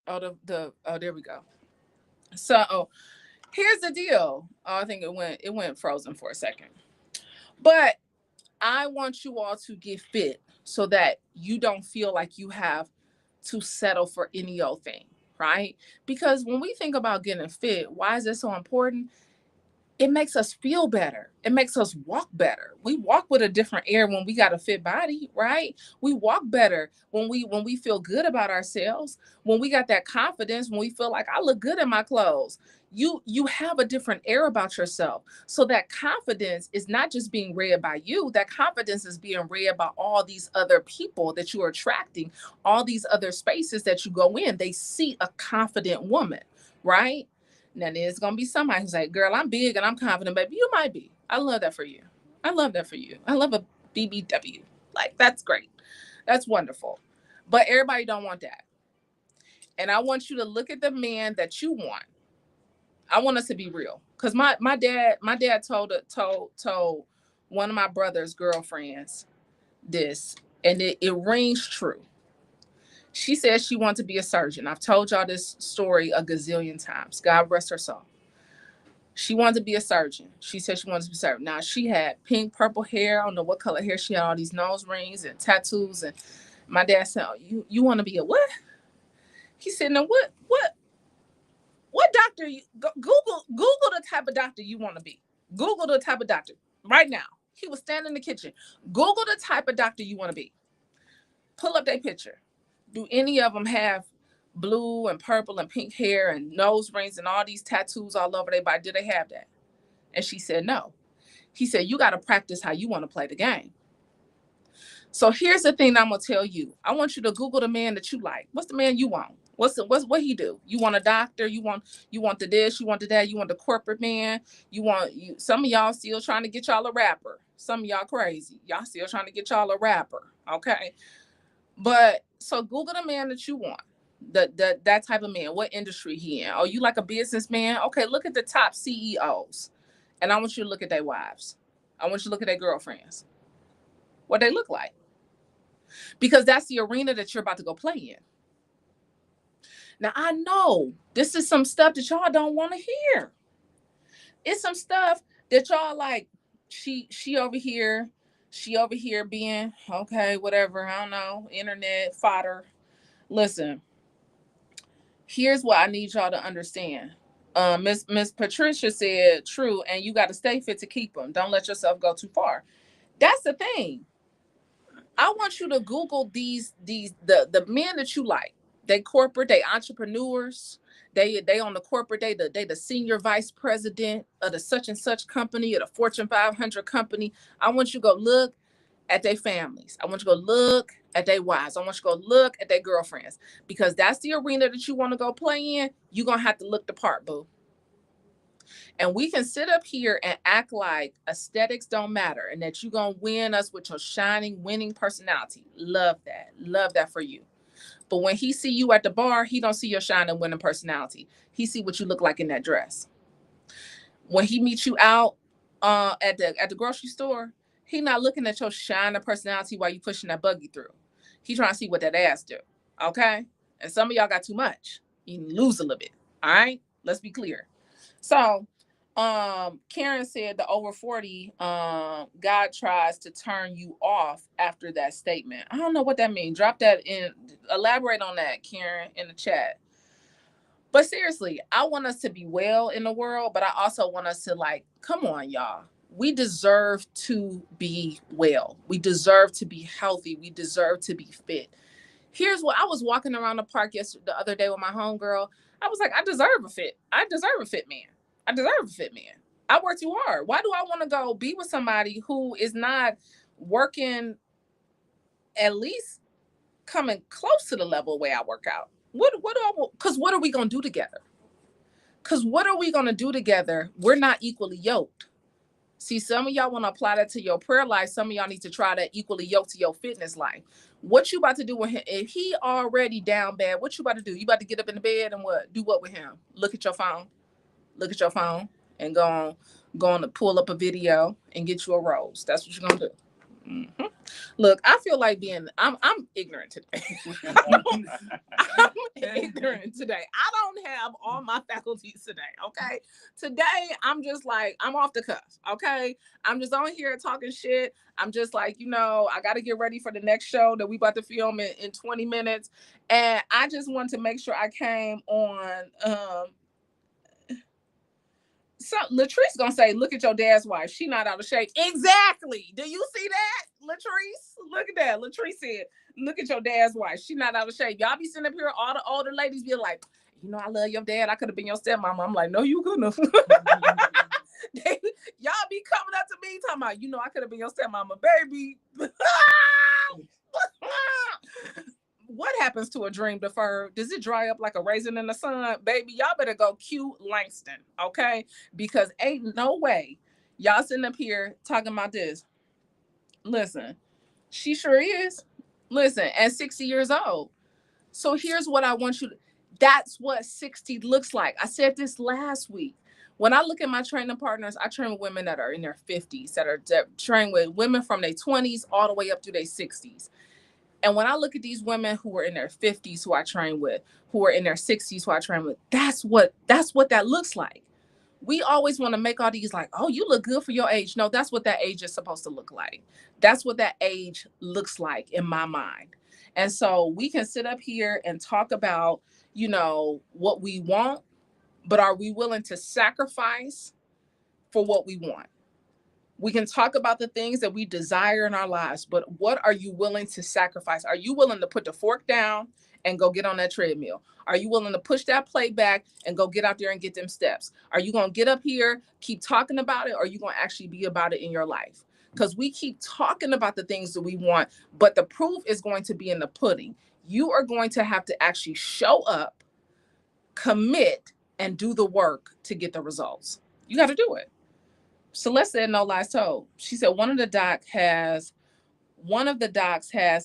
Oh, there we go. So here's the deal. Oh, I think it went frozen for a second. But I want you all to get fit so that you don't feel like you have to settle for any old thing, right? Because when we think about getting fit, why is this so important? It makes us feel better. It makes us walk better. We walk with a different air when we got a fit body, right? We walk better when we feel good about ourselves, when we got that confidence, when we feel like I look good in my clothes. You have a different air about yourself. So that confidence is not just being read by you, that confidence is being read by all these other people that you are attracting, all these other spaces that you go in. They see a confident woman, right? Now there's gonna be somebody who's like, "Girl, I'm big and I'm confident, baby." You might be. I love that for you. I love that for you. I love a BBW. Like that's great. That's wonderful. But everybody don't want that. And I want you to look at the man that you want. I want us to be real. Cause my dad told one of my brother's girlfriends this, and it rings true. She said she wanted to be a surgeon. I've told y'all this story a gazillion times. God rest her soul. She wanted to be a surgeon. She said she wanted to be a surgeon. Now she had pink, purple hair. I don't know what color hair. She had all these nose rings and tattoos. And my dad said, "Oh, you want to be a what?" He said, "No, what doctor you Google the type of doctor you want to be. Google the type of doctor right now." He was standing in the kitchen. Google the type of doctor you want to be. Pull up their picture. Do any of them have blue and purple and pink hair and nose rings and all these tattoos all over their body? Do they have that? And she said no. He said, you got to practice how you want to play the game. So here's the thing I'm gonna tell you. I want you to Google the man that you like. What's the man you want? What he do? You want a doctor? You want the this? You want the that? You want the corporate man? Some of y'all still trying to get y'all a rapper. Some of y'all crazy. Y'all still trying to get y'all a rapper. Okay. But so Google the man that you want. That type of man. What industry he in? Oh, you like a businessman? Okay, look at the top CEOs. And I want you to look at their wives. I want you to look at their girlfriends. What they look like. Because that's the arena that you're about to go play in. Now I know this is some stuff that y'all don't want to hear. It's some stuff that y'all like, she over here, being okay, whatever, I don't know, internet fodder. Listen, here's what I need y'all to understand. Miss Patricia said, true, and you got to stay fit to keep them. Don't let yourself go too far. That's the thing. I want you to Google the men that you like. They corporate, they entrepreneurs. They on the corporate. They the senior vice president of the such and such company, or the Fortune 500 company. I want you to go look at their families. I want you to go look at their wives. I want you to go look at their girlfriends, because that's the arena that you want to go play in. You're gonna have to look the part, boo. And we can sit up here and act like aesthetics don't matter and that you're going to win us with your shining, winning personality. Love that. Love that for you. But when he see you at the bar, he don't see your shining, winning personality. He see what you look like in that dress. When he meets you out at the grocery store, he not looking at your shining personality while you pushing that buggy through. He trying to see what that ass do. Okay? And some of y'all got too much. You lose a little bit. All right? Let's be clear. So Karen said the over 40, God tries to turn you off after that statement. I don't know what that means. Drop that in, elaborate on that, Karen, in the chat. But seriously, I want us to be well in the world, but I also want us to, like, come on, y'all. We deserve to be well. We deserve to be healthy. We deserve to be fit. Here's what I was walking around the park the other day with my homegirl. I was like, I deserve a fit man. I deserve a fit man. I work too hard. Why do I want to go be with somebody who is not working at least coming close to the level way I work out? What do I want? Because what are we going to do together? We're not equally yoked. See, some of y'all want to apply that to your prayer life. Some of y'all need to try that equally yoked to your fitness life. What you about to do with him? If he already down bad, what you about to do? You about to get up in the bed and what? Do what with him? Look at your phone and go on to pull up a video and get you a rose. That's what you're going to do. Mm-hmm. Look, I feel like I'm ignorant today. I'm ignorant today. I don't have all my faculties today. Okay. Today I'm just like, I'm off the cuff. Okay. I'm just on here talking shit. I'm just like, I gotta get ready for the next show that we about to film in 20 minutes. And I just wanted to make sure I came on so Latrice gonna say, look at your dad's wife. She not out of shape. Exactly. Do you see that, Latrice? Look at that. Latrice said, look at your dad's wife. She not out of shape. Y'all be sitting up here, all the older ladies be like, I love your dad. I could have been your stepmama. I'm like, no, you couldn't have. Y'all be coming up to me talking about, I could have been your stepmama, baby. What happens to a dream deferred? Does it dry up like a raisin in the sun? Baby, y'all better go cute Langston, okay? Because ain't no way y'all sitting up here talking about this. Listen, she sure is. Listen, at 60 years old. So here's what I want you to, that's what 60 looks like. I said this last week. When I look at my training partners, I train with women that are in their 50s, that train with women from their 20s all the way up to their 60s. And when I look at these women who are in their 50s, who I train with, who are in their 60s, who I train with, that's what that looks like. We always want to make all these like, oh, you look good for your age. No, that's what that age is supposed to look like. That's what that age looks like in my mind. And so we can sit up here and talk about, what we want, but are we willing to sacrifice for what we want? We can talk about the things that we desire in our lives, but what are you willing to sacrifice? Are you willing to put the fork down and go get on that treadmill? Are you willing to push that plate back and go get out there and get them steps? Are you going to get up here, keep talking about it, or are you going to actually be about it in your life? Because we keep talking about the things that we want, but the proof is going to be in the pudding. You are going to have to actually show up, commit, and do the work to get the results. You got to do it. Celeste said, no lies told. She said one of the docs has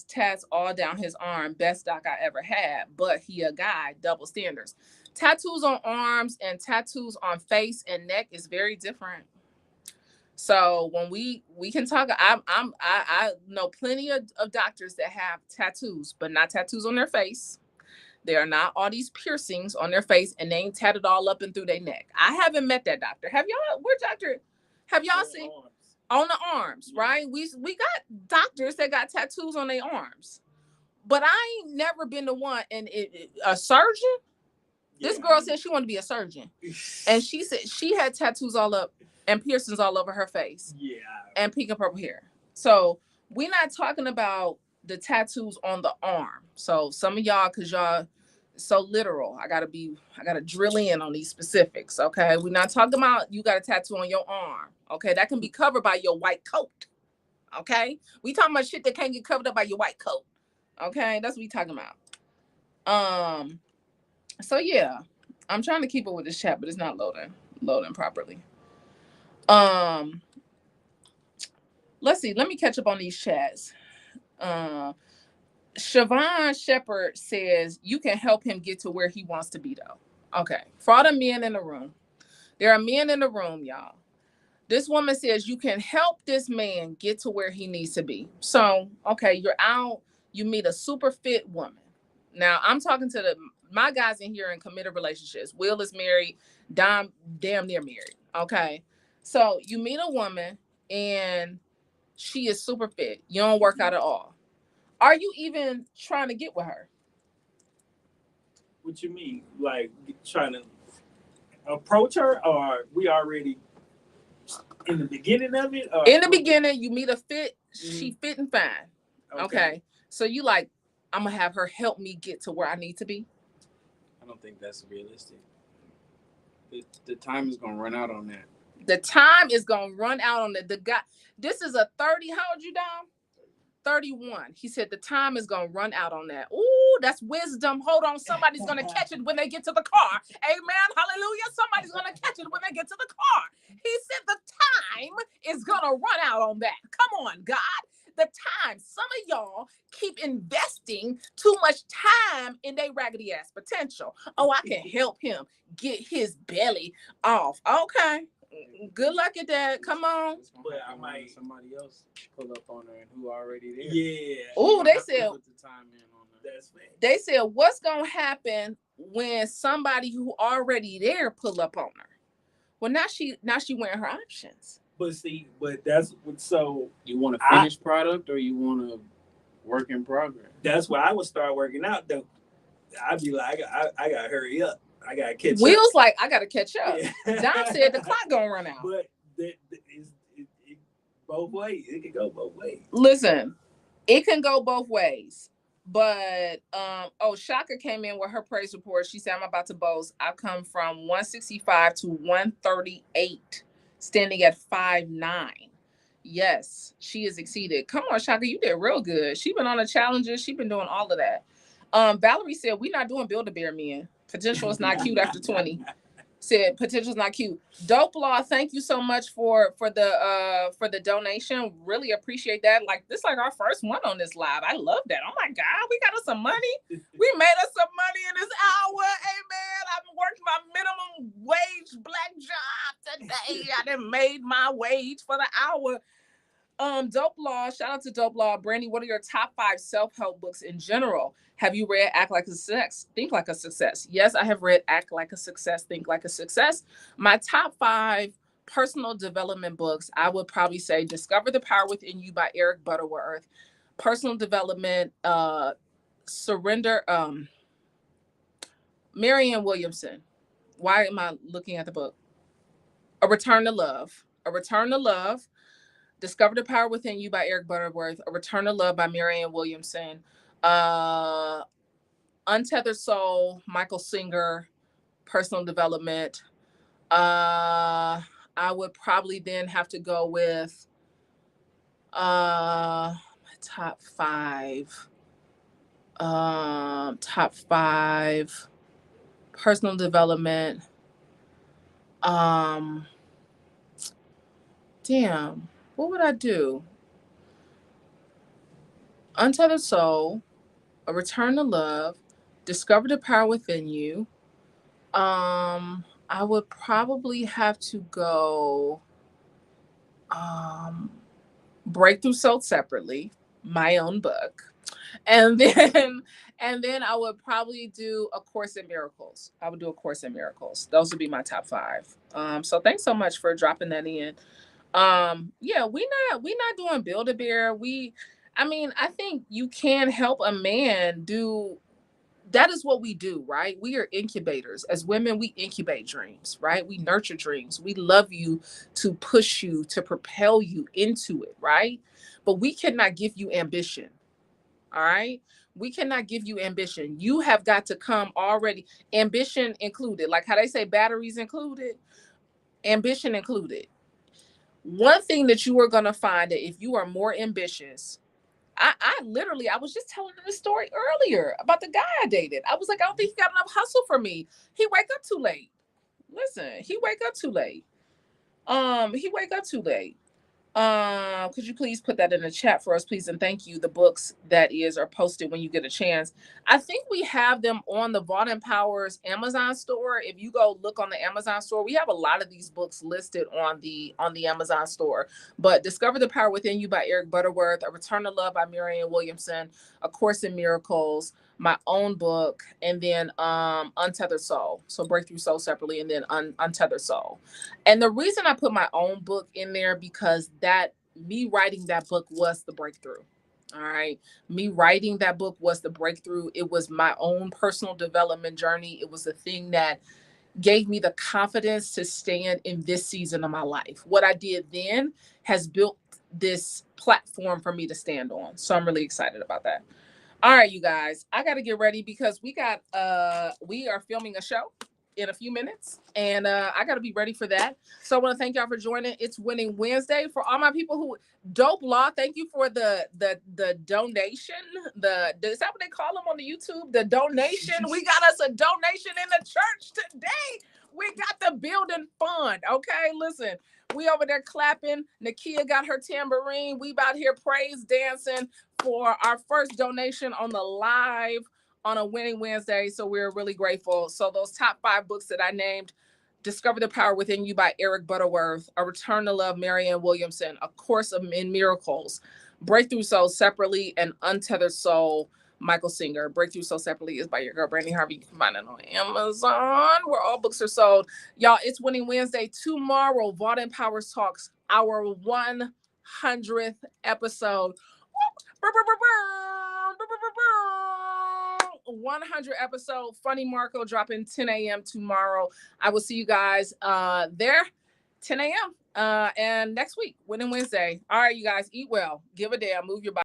tats all down his arm. Best doc I ever had, but he a guy, double standards. Tattoos on arms and tattoos on face and neck is very different. So when we can talk, I know plenty of doctors that have tattoos, but not tattoos on their face. They are not all these piercings on their face, and they ain't tatted all up and through their neck. I haven't met that doctor. Have y'all? Where doctor? Have y'all seen on the arms? Right? We got doctors that got tattoos on their arms, but I ain't never been the one. And a surgeon. Yeah. This girl said she wanted to be a surgeon, and she said she had tattoos all up and piercings all over her face. Yeah, and pink and purple hair. So we're not talking about the tattoos on the arm. So some of y'all, cause y'all so literal, I gotta drill in on these specifics. Okay, we're not talking about you got a tattoo on your arm. Okay, that can be covered by your white coat. Okay, we talking about shit that can't get covered up by your white coat. Okay, that's what we talking about. So yeah, I'm trying to keep it with this chat, but it's not loading properly. Let's see. Let me catch up on these chats. Siobhan Shepherd says you can help him get to where he wants to be, though. Okay. For all the men in the room, there are men in the room, y'all. This woman says you can help this man get to where he needs to be. So, okay, you're out, you meet a super fit woman. Now, I'm talking to my guys in here in committed relationships. Will is married, damn near married. Okay. So you meet a woman and she is super fit. You don't work out at all. Are you even trying to get with her? What you mean? Like trying to approach her, or we already in the beginning of it? Or? In the beginning, you meet a fit, she fit and fine. Okay. So you like, I'm going to have her help me get to where I need to be? I don't think that's realistic. The time is going to run out on that. The time is going to run out on that. The guy, this is a 30, how old you, Dom? 31. He said the time is going to run out on that. Ooh, that's wisdom. Hold on. Somebody's going to catch it when they get to the car. Amen. Hallelujah. Somebody's going to catch it when they get to the car. He said the time is going to run out on that. Come on, God. The time. Some of y'all keep investing too much time in their raggedy ass potential. Oh, I can help him get his belly off. Okay. Good luck at that. Come on. But I might somebody else pull up on her and who already there. Yeah. Oh, they said. Put the time in on that. That's fair. They said, what's gonna happen when somebody who already there pull up on her? Well, now she weighing her options. But see, that's what. So you want a finished product or you want a work in progress? That's why I would start working out though. I'd be like, I gotta hurry up. I gotta catch Will's up. like, I gotta catch up. Yeah. Dom said the clock gonna run out. But it both ways. It can go both ways. Listen, it can go both ways. But Shaka came in with her praise report. She said, I'm about to boast. I've come from 165 to 138, standing at 5'9". Yes, she has exceeded. Come on, Shaka, you did real good. She been on the challenges. She been doing all of that. Valerie said, we're not doing Build-A-Bear men. Potential is not cute after 20. Said potential's not cute. Dope Law, thank you so much for the donation. Really appreciate that. Like this, like our first one on this live. I love that. Oh my God, we got us some money. We made us some money in this hour. Amen. I've been working my minimum wage black job today. I done made my wage for the hour. Dope Law, shout out to Dope Law. Brandi, what are your top 5 self-help books in general? Have you read Act Like a Success, Think Like a Success? Yes, I have read Act Like a Success, Think Like a Success. My top 5 personal development books, I would probably say Discover the Power Within You by Eric Butterworth. Personal development, Surrender, Marianne Williamson. Why am I looking at the book? A Return to Love. A Return to Love. Discover the Power Within You by Eric Butterworth. A Return to Love by Marianne Williamson. Untethered Soul, Michael Singer, personal development. I would probably then have to go with my top 5. Top 5 personal development. Damn, what would I do? Untethered Soul, A Return to Love, Discover the Power Within You. I would probably have to go Breakthrough Sold Separately, my own book. And then I would probably do A Course in Miracles. I would do A Course in Miracles. Those would be my top 5. So thanks so much for dropping that in. Yeah, we not doing Build-A-Bear. I think you can help a man do. That is what we do, right? We are incubators. As women, we incubate dreams, right? We nurture dreams. We love you to push you, to propel you into it, right? But we cannot give you ambition, all right? We cannot give you ambition. You have got to come already, ambition included. Like how they say batteries included, ambition included. One thing that you are going to find that if you are more ambitious, I literally, I was just telling this story earlier about the guy I dated. I was like, I don't think he got enough hustle for me. He wake up too late. Listen, he wake up too late. He wake up too late. Could you please put that in the chat for us, please? And thank you. The books that are posted when you get a chance. I think we have them on the Vaught and Powers Amazon store. If you go look on the Amazon store, we have a lot of these books listed on the Amazon store. But Discover the Power Within You by Eric Butterworth, A Return to Love by Marianne Williamson, A Course in Miracles, my own book, and then Untethered Soul. So Breakthrough Soul separately, and then Untethered Soul. And the reason I put my own book in there, because me writing that book was the breakthrough. All right. Me writing that book was the breakthrough. It was my own personal development journey. It was the thing that gave me the confidence to stand in this season of my life. What I did then has built this platform for me to stand on. So I'm really excited about that. All right, you guys, I got to get ready because we are filming a show in a few minutes, and I got to be ready for that. So I want to thank y'all for joining. It's Winning Wednesday. For all my people who Dope Law, thank you for the donation. Is that what they call them on the YouTube? The donation. We got us a donation in the church today. We got the building fund. Okay, listen. We over there clapping. Nakia got her tambourine. We about here praise dancing for our first donation on the live on a Winning Wednesday. So we're really grateful. So those top 5 books that I named, Discover the Power Within You by Eric Butterworth, A Return to Love, Marianne Williamson, A Course in Miracles, Breakthrough Soul Separately, and Untethered Soul, Michael Singer. Breakthrough Soul Separately is by your girl, Brandi Harvey. You can find it on Amazon, where all books are sold. Y'all, it's Winning Wednesday. Tomorrow, Vaught and Powers Talks, our 100th episode. 100 episode. Funny Marco dropping 10 a.m. tomorrow. I will see you guys there 10 a.m. And next week, Winning Wednesday. All right, you guys, eat well. Give a damn. Move your body.